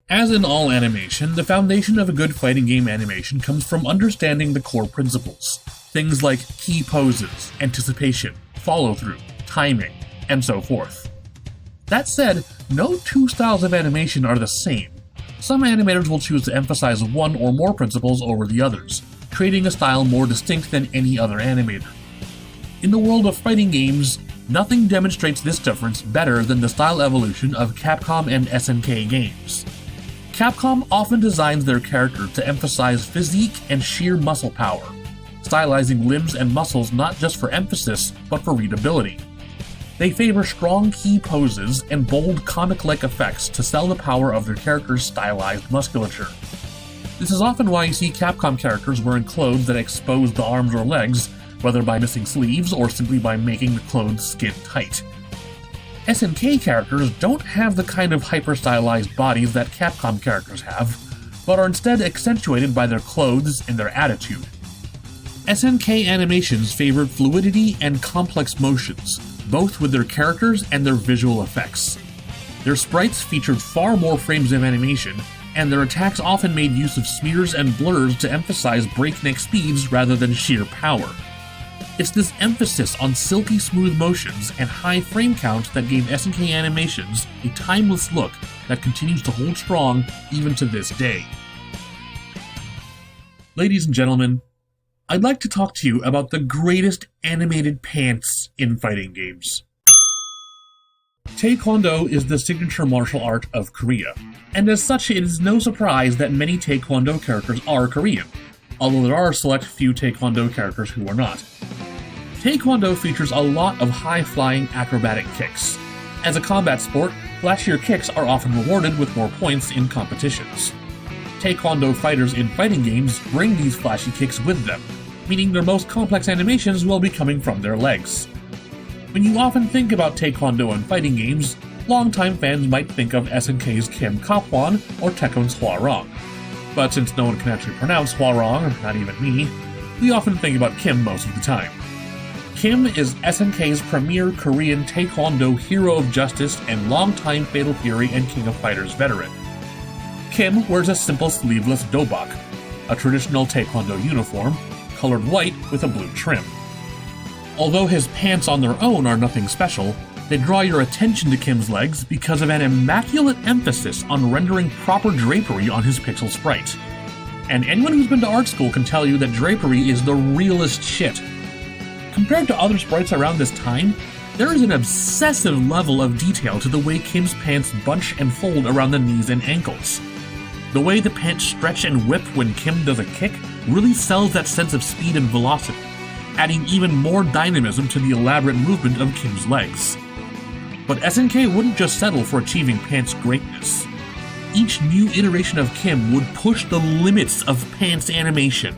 As in all animation, the foundation of a good fighting game animation comes from understanding the core principles. Things like key poses, anticipation, follow-through, timing, and so forth. That said, no two styles of animation are the same. Some animators will choose to emphasize one or more principles over the others, creating a style more distinct than any other animator. In the world of fighting games, nothing demonstrates this difference better than the style evolution of Capcom and SNK games. Capcom often designs their character to emphasize physique and sheer muscle power, stylizing limbs and muscles not just for emphasis, but for readability. They favor strong key poses and bold comic-like effects to sell the power of their character's stylized musculature. This is often why you see Capcom characters wearing clothes that expose the arms or legs, whether by missing sleeves or simply by making the clothes skin tight. SNK characters don't have the kind of hyper-stylized bodies that Capcom characters have, but are instead accentuated by their clothes and their attitude. SNK animations favored fluidity and complex motions, both with their characters and their visual effects. Their sprites featured far more frames of animation, and their attacks often made use of smears and blurs to emphasize breakneck speeds rather than sheer power. It's this emphasis on silky smooth motions and high frame counts that gave SNK animations a timeless look that continues to hold strong even to this day. Ladies and gentlemen, I'd like to talk to you about the greatest animated pants in fighting games. Taekwondo is the signature martial art of Korea, and as such it is no surprise that many Taekwondo characters are Korean, although there are a select few Taekwondo characters who are not. Taekwondo features a lot of high-flying acrobatic kicks. As a combat sport, flashier kicks are often rewarded with more points in competitions. Taekwondo fighters in fighting games bring these flashy kicks with them, meaning their most complex animations will be coming from their legs. When you often think about Taekwondo in fighting games, longtime fans might think of SNK's Kim Kaphwan or Tekken's Hwarang. But since no one can actually pronounce Hwarang, not even me, we often think about Kim most of the time. Kim is SNK's premier Korean Taekwondo hero of justice and longtime Fatal Fury and King of Fighters veteran. Kim wears a simple sleeveless dobak, a traditional Taekwondo uniform, colored white with a blue trim. Although his pants on their own are nothing special, they draw your attention to Kim's legs because of an immaculate emphasis on rendering proper drapery on his pixel sprite. And anyone who's been to art school can tell you that drapery is the realest shit. Compared to other sprites around this time, there is an obsessive level of detail to the way Kim's pants bunch and fold around the knees and ankles. The way the pants stretch and whip when Kim does a kick really sells that sense of speed and velocity, adding even more dynamism to the elaborate movement of Kim's legs. But SNK wouldn't just settle for achieving pants greatness. Each new iteration of Kim would push the limits of pants animation.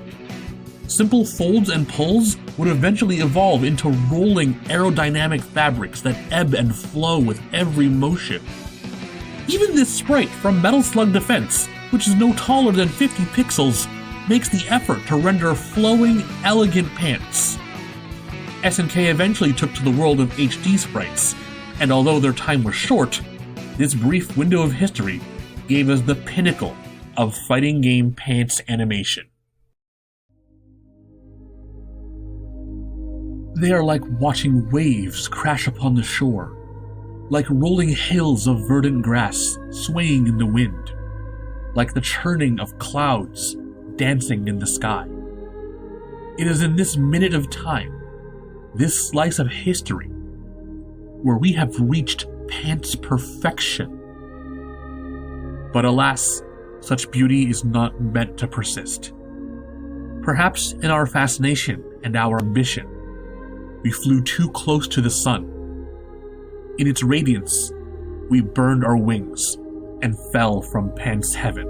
Simple folds and pulls would eventually evolve into rolling aerodynamic fabrics that ebb and flow with every motion. Even this sprite from Metal Slug Defense, which is no taller than 50 pixels, makes the effort to render flowing, elegant pants. SNK eventually took to the world of HD sprites, and although their time was short, this brief window of history gave us the pinnacle of fighting game pants animation. They are like watching waves crash upon the shore, like rolling hills of verdant grass swaying in the wind, like the churning of clouds dancing in the sky. It is in this minute of time, this slice of history, where we have reached pants perfection. But alas, such beauty is not meant to persist. Perhaps in our fascination and our ambition, we flew too close to the sun. In its radiance, we burned our wings and fell from pants heaven.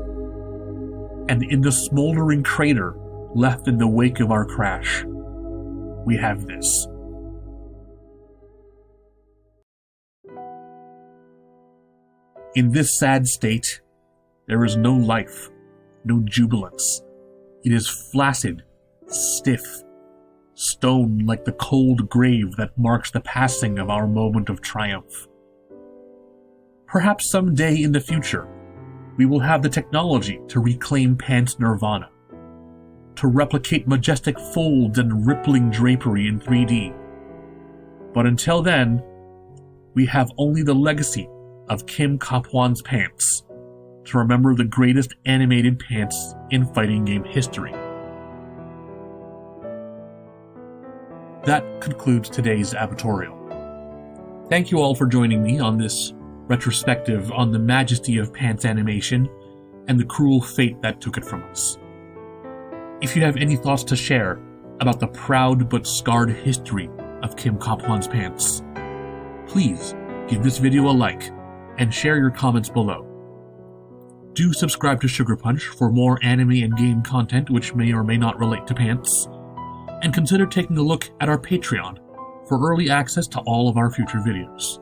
And in the smoldering crater left in the wake of our crash, we have this. In this sad state, there is no life, no jubilance. It is flaccid, stiff, stone like the cold grave that marks the passing of our moment of triumph. Perhaps someday in the future, we will have the technology to reclaim pants nirvana, to replicate majestic folds and rippling drapery in 3D. But until then, we have only the legacy of Kim Kaphwan's pants to remember the greatest animated pants in fighting game history. That concludes today's a.b.i.torial. Thank you all for joining me on this retrospective on the majesty of pants animation and the cruel fate that took it from us. If you have any thoughts to share about the proud but scarred history of Kim Kaphwan's pants, please give this video a like and share your comments below. Do subscribe to SugarPunch for more anime and game content which may or may not relate to pants, and consider taking a look at our Patreon for early access to all of our future videos.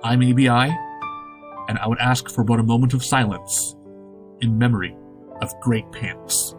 I'm a.b.i., and I would ask for but a moment of silence in memory of great pants.